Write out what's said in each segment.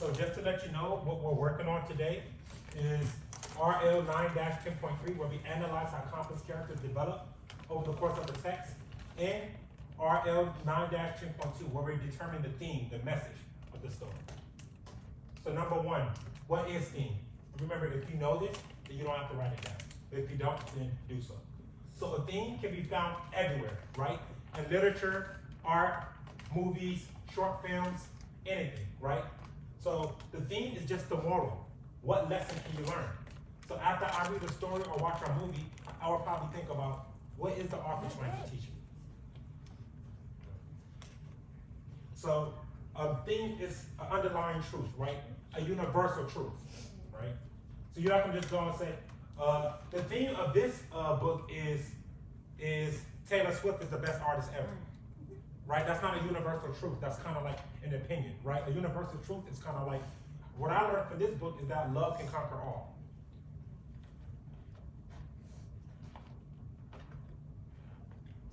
So just to let you know, what we're working on today is RL 9-10.3, where we analyze how complex characters develop over the course of the text, and RL 9-10.2, where we determine the theme, the message of the story. So number one, what is theme? Remember, if you know this, then you don't have to write it down. But if you don't, then do so. So a theme can be found everywhere, right? In literature, art, movies, short films, anything, right? So the theme is just the moral. What lesson can you learn? So after I read a story or watch a movie, I will probably think about, what is the author trying to teach me? So a theme is an underlying truth, right? A universal truth, right? So you're not gonna just go and say, the theme of this book is Taylor Swift is the best artist ever, right? That's not a universal truth. That's kind of like an opinion, right? A universal truth is kind of like, what I learned from this book is that love can conquer all.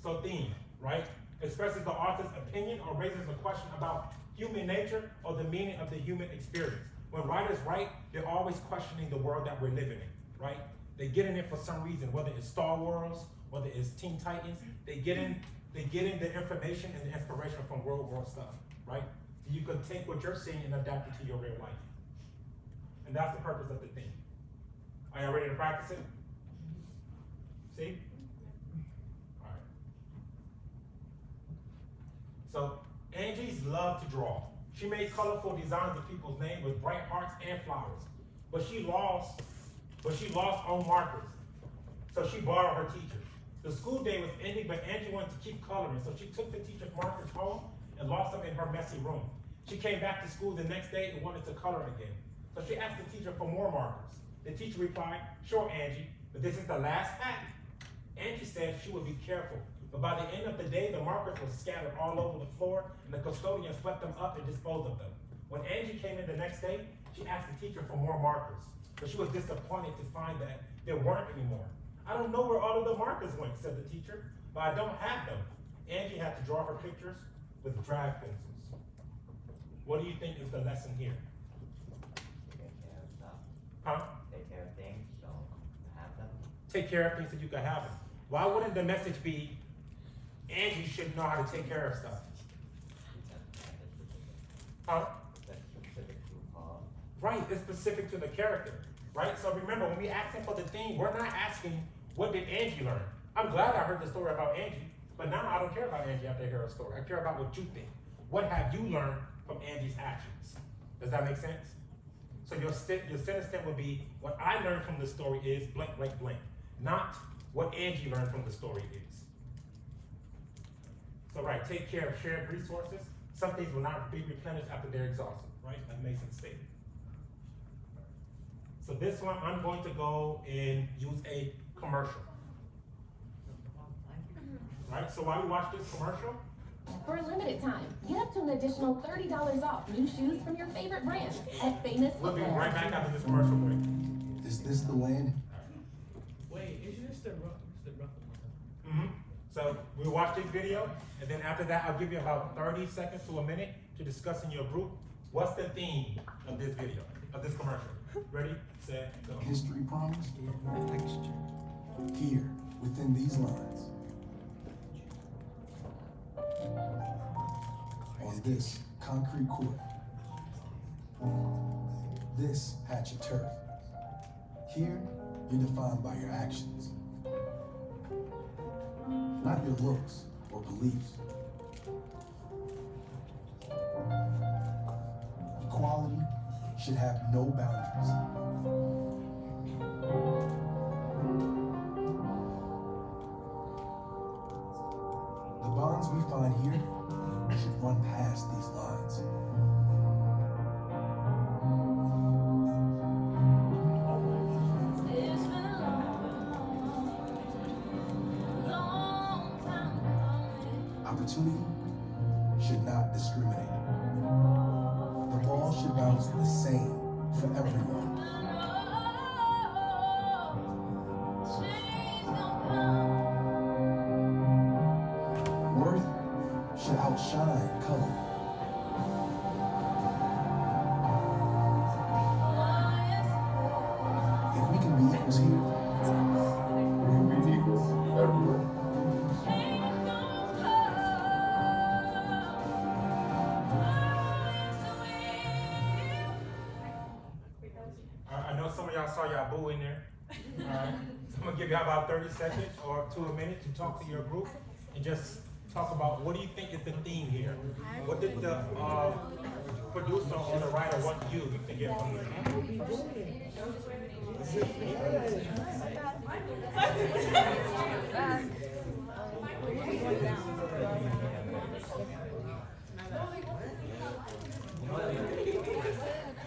So theme, right? Expresses the author's opinion or raises a question about human nature or the meaning of the human experience. When writers write, they're always questioning the world that we're living in, right? They get in it for some reason, whether it's Star Wars, whether it's Teen Titans, they get in the information and the inspiration from real world stuff, right? So you can take what you're seeing and adapt it to your real life. And that's the purpose of the theme. Are y'all ready to practice it? See? All right. So Angie's loved to draw. She made colorful designs of people's names with bright hearts and flowers. But she lost on markers. So she borrowed her teacher. The school day was ending, but Angie wanted to keep coloring. So she took the teacher's markers home and lost them in her messy room. She came back to school the next day and wanted to color again. So she asked the teacher for more markers. The teacher replied, "Sure, Angie, but this is the last pack." Angie said she would be careful. But by the end of the day, the markers were scattered all over the floor, and the custodian swept them up and disposed of them. When Angie came in the next day, she asked the teacher for more markers, but she was disappointed to find that there weren't any more. "I don't know where all of the markers went," said the teacher, "but I don't have them." Angie had to draw her pictures with drag pencils. What do you think is the lesson here? Take care of stuff. Huh? Take care of things, don't have them. Take care of things so you can have them. Why wouldn't the message be, Angie should know how to take care of stuff? Huh? That's specific to Paul. Right, it's specific to the character, right? So remember, when we asking for the theme, we're not asking, what did Angie learn? I'm glad I heard the story about Angie, but now I don't care about Angie after I hear her story. I care about what you think. What have you learned from Angie's actions? Does that make sense? So your sentence then would be, what I learned from the story is blank, blank, blank. Not what Angie learned from the story is. So right, take care of shared resources. Some things will not be replenished after they're exhausted, right? Like Mason stated. So this one, I'm going to go and use a commercial. Right, so while we watch this commercial, For a limited time, get up to an additional $30 off new shoes from your favorite brands at Famous we'll be Footwear. right back after this commercial break. Is this the land? Wait, isn't this the rough one? Mm-hmm. So we'll watch this video, and then after that, I'll give you about 30 seconds to a minute to discuss in your group what's the theme of this video, of this commercial. Ready, set, go. History promised? Here, within these lines. On this concrete court. This patch of turf. Here, you're defined by your actions. Not your looks or beliefs. Equality should have no boundaries. The bonds we find here should run past these lines. Opportunity should not discriminate. The ball should bounce the same for everyone. Worth should outshine color. some of y'all saw y'all boo in there. Alright, so I'm gonna give y'all about 30 seconds or to a minute to talk to your group and just talk about what do you think is the theme here? What did the producer or the writer want you to get from this?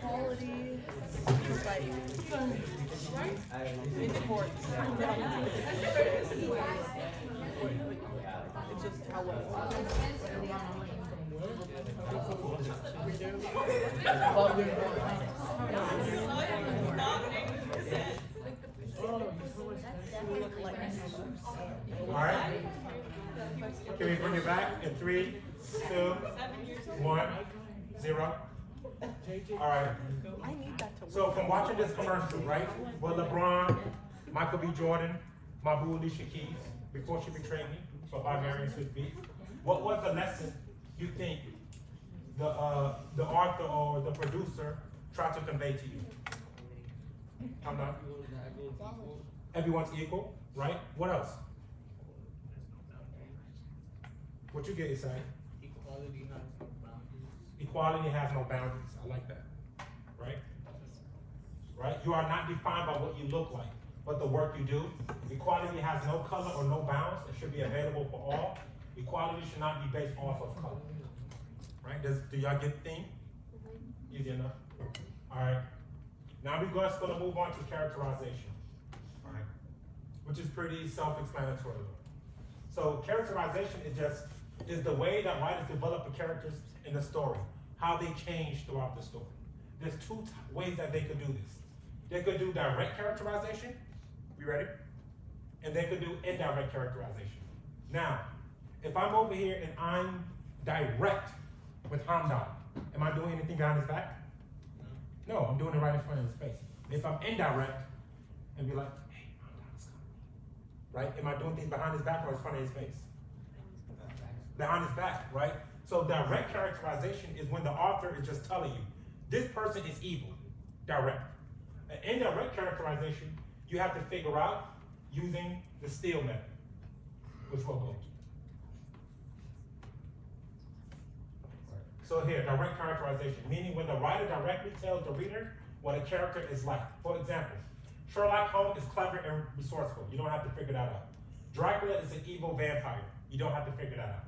Quality is like in sports. It's just how well. Alright? Can we bring it back in 3, 2, 1, 0? Alright. I need that to So from watching this commercial, right, with LeBron, Michael B. Jordan, my boo Alicia Keys, before she betrayed me, for Barbarian Swiss Beats, what was the lesson you think the author or the producer tried to convey to you? I'm not. Everyone's equal, right? What else? What you get, Isai? Equality has no boundaries. Equality has no boundaries. I like that. Right? Right? You are not defined by what you look like, but the work you do. Equality has no color or no bounds. It should be available for all. Equality should not be based off of color. Right? Do y'all get the thing? Easy enough. Alright. Now we're just gonna move on to characterization. Alright. Which is pretty self-explanatory. So characterization is the way that writers develop the characters in the story, how they change throughout the story. There's two ways that they could do this. They could do direct characterization. You ready? And they could do indirect characterization. Now, if I'm over here and I'm direct with Hamdan, am I doing anything behind his back? No, I'm doing it right in front of his face. If I'm indirect and be like, hey, Hamdan's coming. Right? Am I doing things behind his back or in front of his face? Behind his back, right? So direct characterization is when the author is just telling you, this person is evil, direct. An indirect characterization, you have to figure out using the Steele method, which we'll go to. So here, direct characterization, meaning when the writer directly tells the reader what a character is like. For example, Sherlock Holmes is clever and resourceful. You don't have to figure that out. Dracula is an evil vampire. You don't have to figure that out.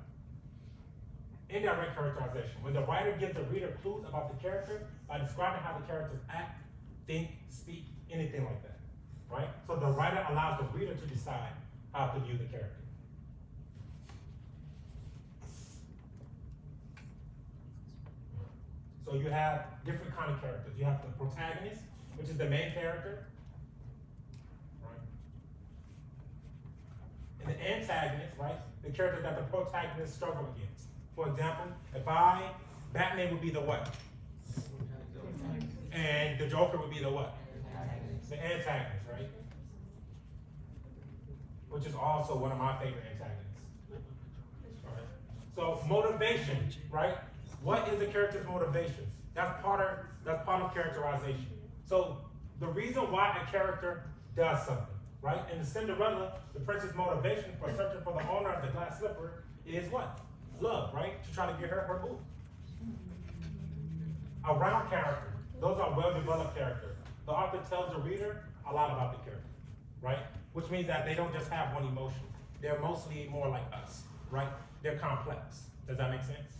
Indirect characterization, when the writer gives the reader clues about the character by describing how the characters act, think, speak, anything like that, right? So the writer allows the reader to decide how to view the character. So you have different kind of characters. You have the protagonist, which is the main character, right? And the antagonist, right? The character that the protagonist struggle against. For example, Batman would be the what? And the Joker would be the what? The antagonist, right? Which is also one of my favorite antagonists. All right. So motivation, right? What is the character's motivations? That's part of characterization. So the reason why a character does something, right? In Cinderella, the prince's motivation for searching for the owner of the glass slipper is what? Love, right? To try to get her boo. A round character. Those are well-developed characters. The author tells the reader a lot about the character, right? Which means that they don't just have one emotion. They're mostly more like us, right? They're complex. Does that make sense?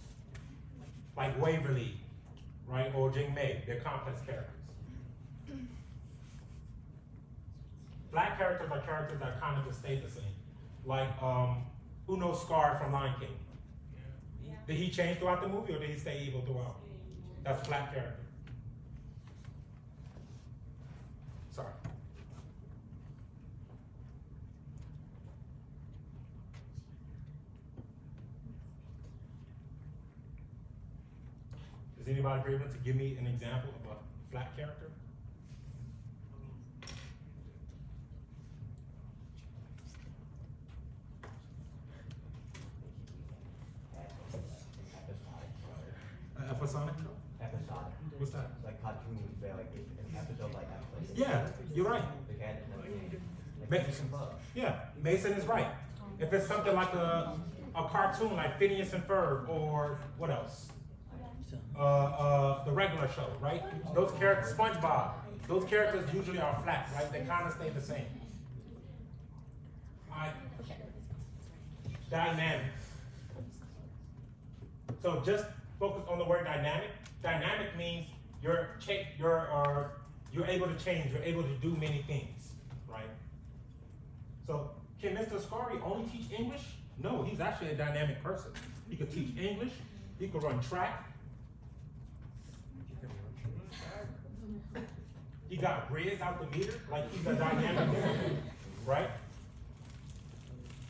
Like Waverly, right? Or Jing Mei. They're complex characters. Black characters are characters that kind of just stay the same. Like Uno Scar from Lion King. Did he change throughout the movie or did he stay evil throughout? That's black character. Sorry. Is anybody able to give me an example of a black character? Episodic? episodic. What's that? Like cartoons where like it's an episode by episode. Yeah, you're right. The cat and everything. Ma- Like Phineas and Ferb. Yeah, Mason is right. If it's something like a cartoon like Phineas and Ferb, or what else? The regular show, right? Those characters, SpongeBob, those characters usually are flat, right? They kind of stay the same. Alright. Dynamic. So just focus on the word dynamic. Dynamic means you're able to change, you're able to do many things, right? So can Mr. Scarry only teach English? No, he's actually a dynamic person. He could teach English, he could run track. He got grids out the meter, like he's a dynamic, right?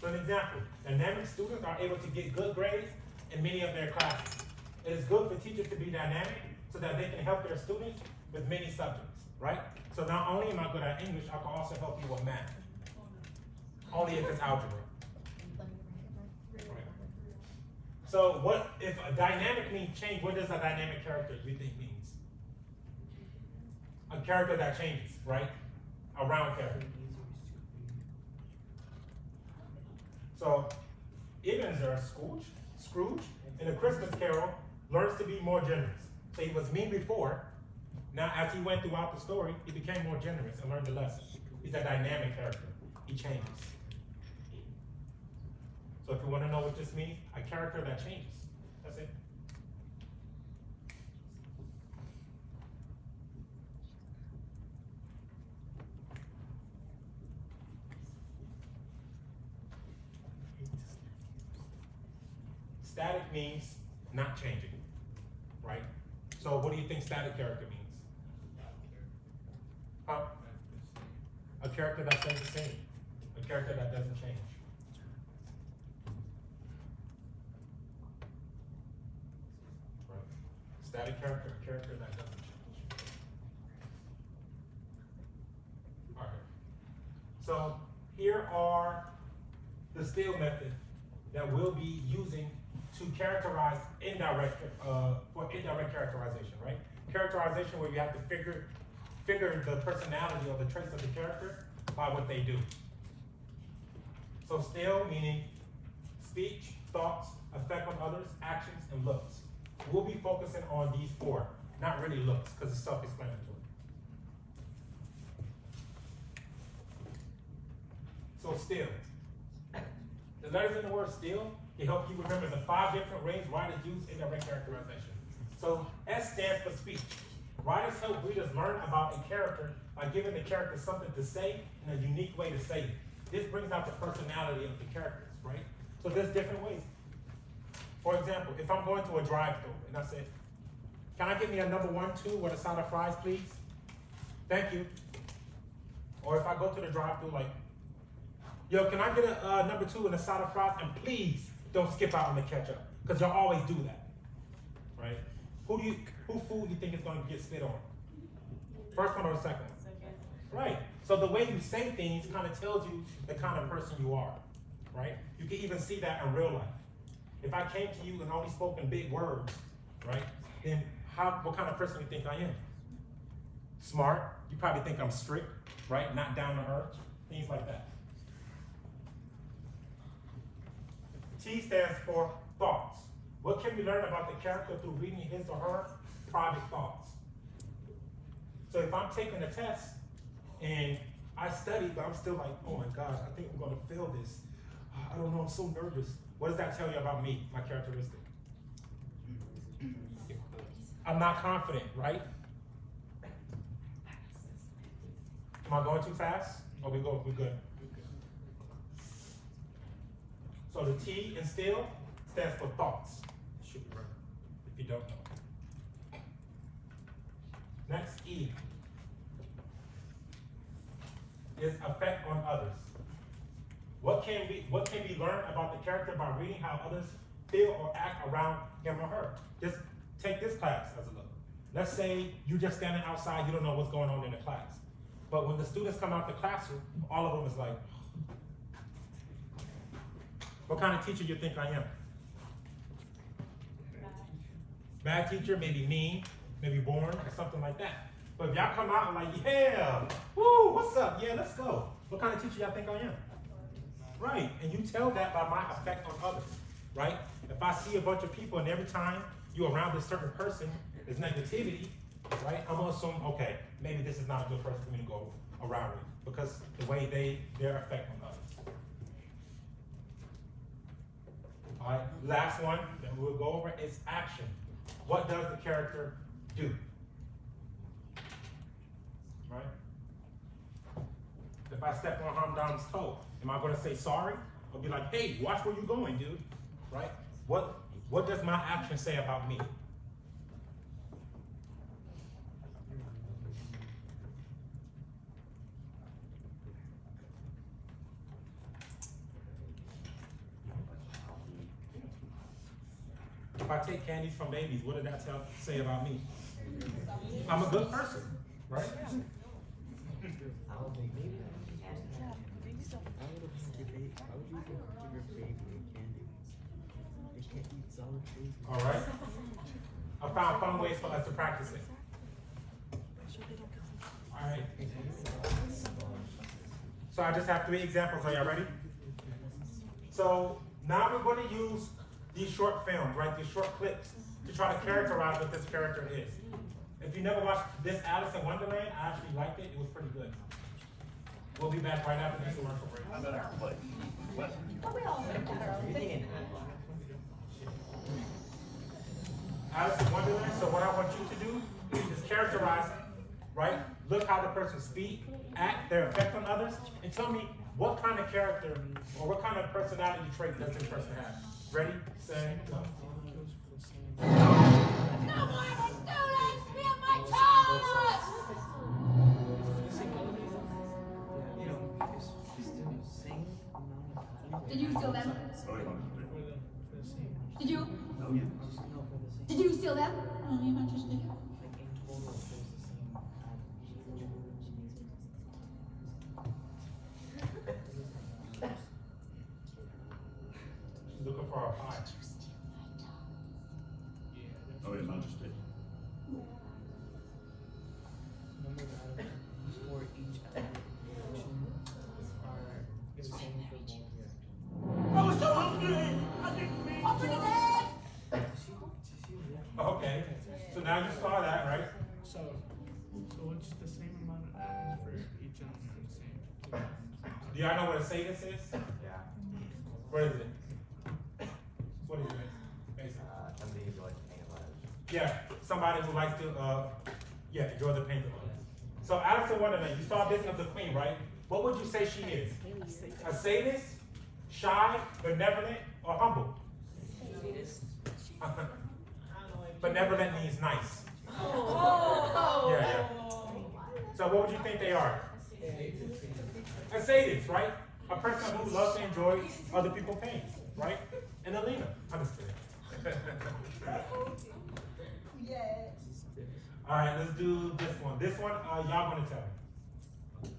For an example, dynamic students are able to get good grades in many of their classes. It is good for teachers to be dynamic so that they can help their students with many subjects, right? So not only am I good at English, I can also help you with math. Only if it's algebra. Right. So what if a dynamic means change? What does a dynamic character you think means? A character that changes, right? A round character. So Ebenezer Scrooge in A Christmas Carol learns to be more generous. So he was mean before. Now as he went throughout the story, he became more generous and learned the lesson. He's a dynamic character. He changes. So if you want to know what this means, a character that changes. That's it. Static means not changing, right? So what do you think static character means? Huh? A character that stays the same. A character that doesn't change. Right? Static character, a character that doesn't change. All right. So here are the Steele method that we'll be using to characterize for indirect characterization, right? Characterization where you have to figure the personality or the traits of the character by what they do. So Steele meaning speech, thoughts, effect on others, actions, and looks. We'll be focusing on these four, not really looks, because it's self-explanatory. So Steele. The letters in the word Steele, they help you remember the 5 different ways writers use indirect characterization. So S stands for speech. Writers help readers learn about a character by giving the character something to say in a unique way to say it. This brings out the personality of the characters, right? So there's different ways. For example, if I'm going to a drive-thru and I say, can I get me a number 1, 2 with a side of fries, please? Thank you. Or if I go to the drive-thru like, yo, can I get a number 2 and a side of fries? And please don't skip out on the ketchup, because you'll always do that, right? Who food do you think is going to get spit on? First one or the second one? Right. So the way you say things kind of tells you the kind of person you are, right? You can even see that in real life. If I came to you and only spoke in big words, right? Then what kind of person do you think I am? Smart. You probably think I'm strict, right? Not down to earth. Things like that. T stands for thoughts. What can we learn about the character through reading his or her private thoughts? So if I'm taking a test and I studied, but I'm still like, oh my gosh, I think I'm gonna fail this. I don't know, I'm so nervous. What does that tell you about me, my characteristic? I'm not confident, right? Am I going too fast? Or we good? So the T in Steele stands for thoughts. Should be right, if you don't know. Next, E is effect on others. What can we learn about the character by reading how others feel or act around him or her? Just take this class as a look. Let's say you're just standing outside, you don't know what's going on in the class. But when the students come out the classroom, all of them is like, what kind of teacher you think I am? Bad teacher, maybe mean, maybe born or something like that. But if y'all come out and like, yeah, woo, what's up? Yeah, let's go. What kind of teacher y'all think I am? Right, and you tell that by my effect on others, right? If I see a bunch of people and every time you're around this certain person, there's negativity, right? I'm gonna assume, okay, maybe this is not a good person for me to go around with because the way their effect on others. All right, last one that we'll go over is action. What does the character do? Right? If I step on Hamdan's toe, am I gonna say sorry? Or be like, hey, watch where you're going, dude? Right? What does my action say about me? If I take candies from babies, what did that say about me? I'm a good person, right? I don't think maybe. Yeah, babies don't. Why would you give your baby candy? They can't eat solid food. All right. I found fun ways for us to practice it. All right. So I just have 3 examples. Are y'all ready? So now we're going to use these short films, right? These short clips to try to characterize what this character is. If you never watched this Alice in Wonderland, I actually liked it. It was pretty good. We'll be back right after this commercial break. Alice in Wonderland, so what I want you to do is characterize it, right? Look how the person speak, act, their effect on others, and tell me what kind of character or what kind of personality trait does this person have. Ready, set, go. No more students! Be on my toes! You know, if students sing Did you steal them? Did you? Oh yeah. Just for the same. Did you steal them? Oh, you're not interested. Like in total, there's the same. She's looking for a pie. Oh, Your Majesty. Number of atoms for each atom reaction are the same for both reactions. I was so hungry! I didn't mean Open it up! Okay, so now you saw that, right? So it's the same amount of atoms for each element of the same. Do y'all know what a sadist is? Yeah. What is it? What is it, basically? Somebody who likes to paint a lot. Yeah, somebody who likes to, enjoy the paint of others. So Alice in Wonderland, you saw this of the queen, right? What would you say she is? A sadist, shy, benevolent, or humble? Benevolent means nice. Yeah. So what would you think they are? A sadist, right? A person who loves to enjoy other people's pain, right? And Alina, understood. Yes. All right, let's do this one. This one, y'all gonna tell me.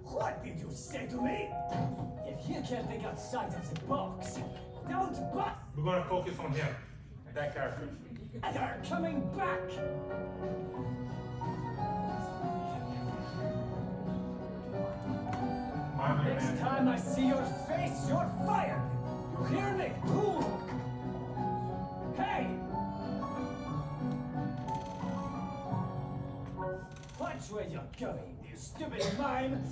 What did you say to me? If you can't think outside of the box, don't bust. We're gonna focus on him, that character. They're coming back. Mind your Next man. time I see your face, you're fired. You hear me? Who? Hey! Watch where you're going, you stupid mime.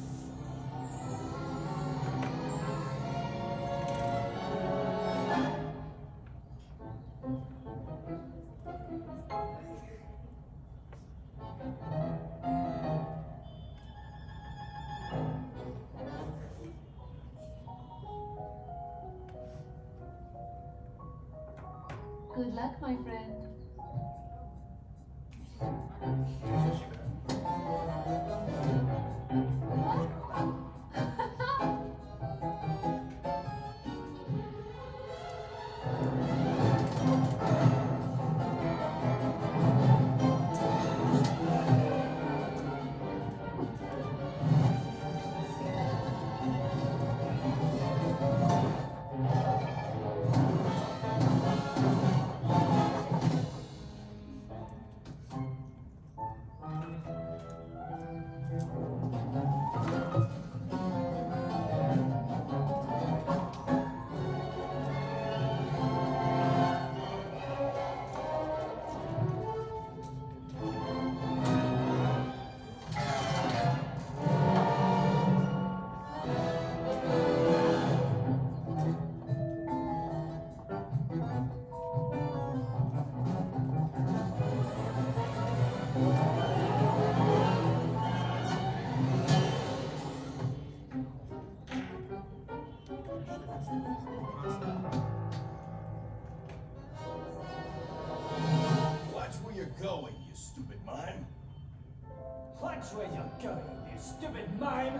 Good luck, my friend. stupid mime. Watch where you're going, you stupid mime!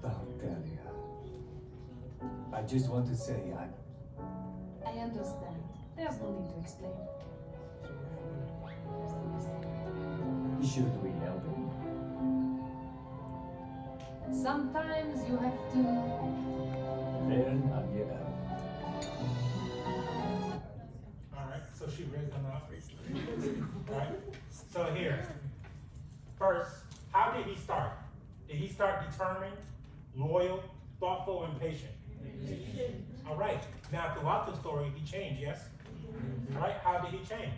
About Dahlia. I just want to say I understand. There's no need to explain. should we help him? Sometimes you have to. Then I'm your help. Alright, so she raised them up. Alright, so here. First, how did he start? Did he start determined, loyal, thoughtful, and patient? Alright, now throughout the story, he changed, yes? Right? How did he change?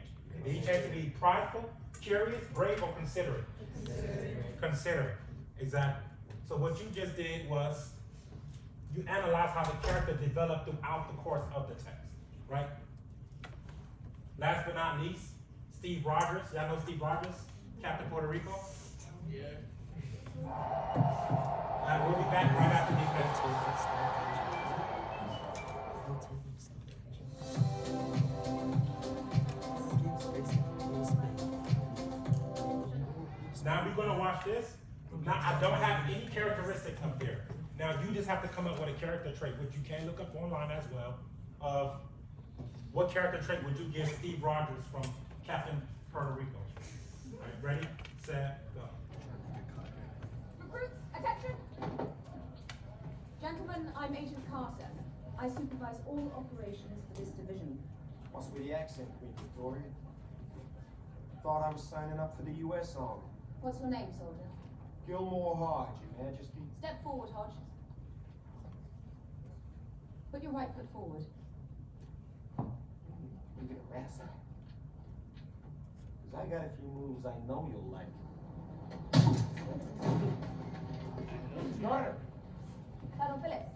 Did he change to be prideful, curious, brave, or considerate? Considerate, exactly. So what you just did was, you analyzed how the character developed throughout the course of the text, right? Last but not least, Steve Rogers. Y'all know Steve Rogers? Captain Puerto Rico? Yeah. We'll be back right after these messages. Now we're gonna watch this. Now I don't have any characteristics up there. Now you just have to come up with a character trait, which you can look up online as well, of what character trait would you give Steve Rogers from Captain Puerto Rico? All right, ready, set, go. Recruits, attention! Gentlemen, I'm Agent Carter. I supervise all operations for this division. What's with the accent, Queen Victoria? Thought I was signing up for the U.S. Army. What's your name, soldier? Gilmore Hodge, Your Majesty. Step forward, Hodge. Put your right foot forward. You gonna wrestle? Cause I got a few moves I know you'll like. Carter, Colonel Phillips.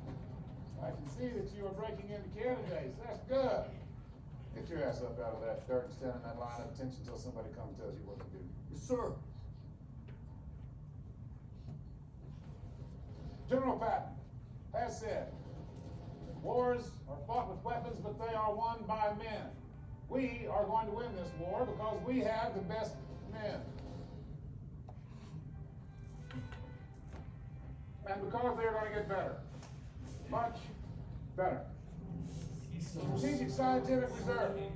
I can see that you are breaking into candidates. That's good. Get your ass up out of that dirt and stand in that line of attention until somebody comes and tells you what to do. Yes, sir. General Patton has said, wars are fought with weapons, but they are won by men. We are going to win this war because we have the best men. And because they're going to get better. Much better. Strategic Scientific Reserve is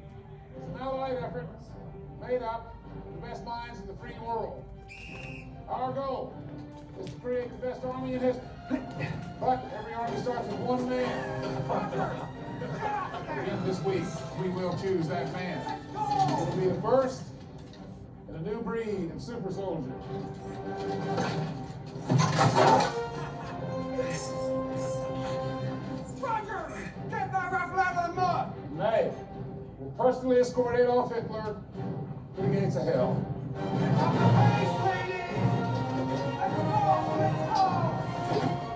an allied effort made up of the best minds in the free world. Our goal is to create the best army in history. But every army starts with one man. Again this week, we will choose that man. It will be the first in a new breed of super soldiers. Roger! Get that rifle out of the mud! Nay, will personally escort Adolf Hitler to the gates of hell. Up the pace, ladies! Let's go! Let's go!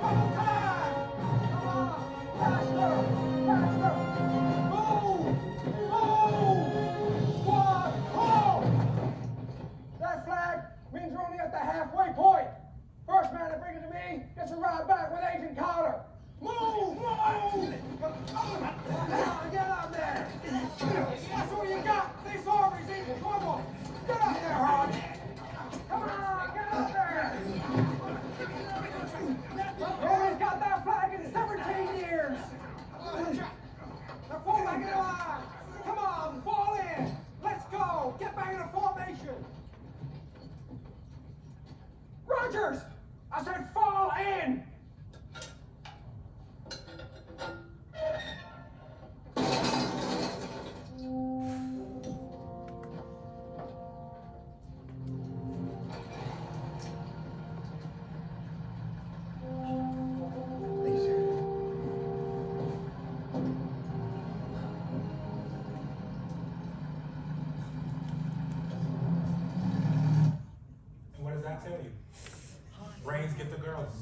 Double time! Come on! Faster! Faster! Move! Move! One, hold! That flag means we're only at the halfway point. First man to bring it to me gets a ride back with Agent Carter. Move! Move! Get up there! That's all you got! This army's equal! Come on! Get up there, Hodge! Come on! Get up there! Nobody's got that flag in 17 years! Now fall back in line! Come on! Fall in! Let's go! Get back into formation! Rogers! I said fall in! And what does that tell you? Brains get the girls.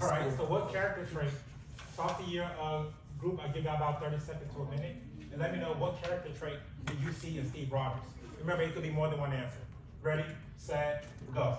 All right, so what character trait, talk to your group, I'll give you about 30 seconds to a minute, and let me know what character trait do you see in Steve Rogers. Remember, it could be more than one answer. Ready, set, go.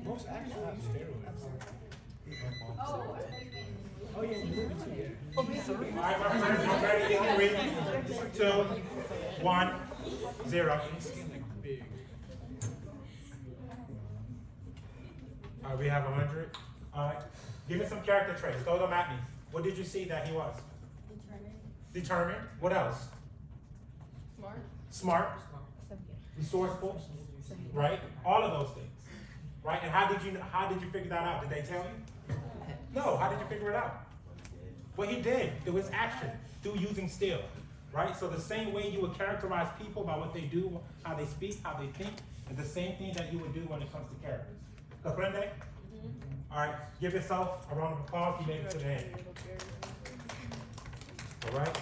Most actors have steroids. Oh yeah, you moved it here. All right, my friends, I'm ready in 3, 2, 1, 0. Big. All right, we have 100. All right, give me some character traits. Throw them at me. What did you see that he was? Determined. What else? Smart. Resourceful. Right? All of those things. Right? And how did you figure that out? Did they tell you? No. How did you figure it out? Well, he did. Through his action. Through using still. Right? So the same way you would characterize people by what they do, how they speak, how they think, is the same thing that you would do when it comes to characters. Comprende? All right. Give yourself a round of applause. You made it to the end. All right.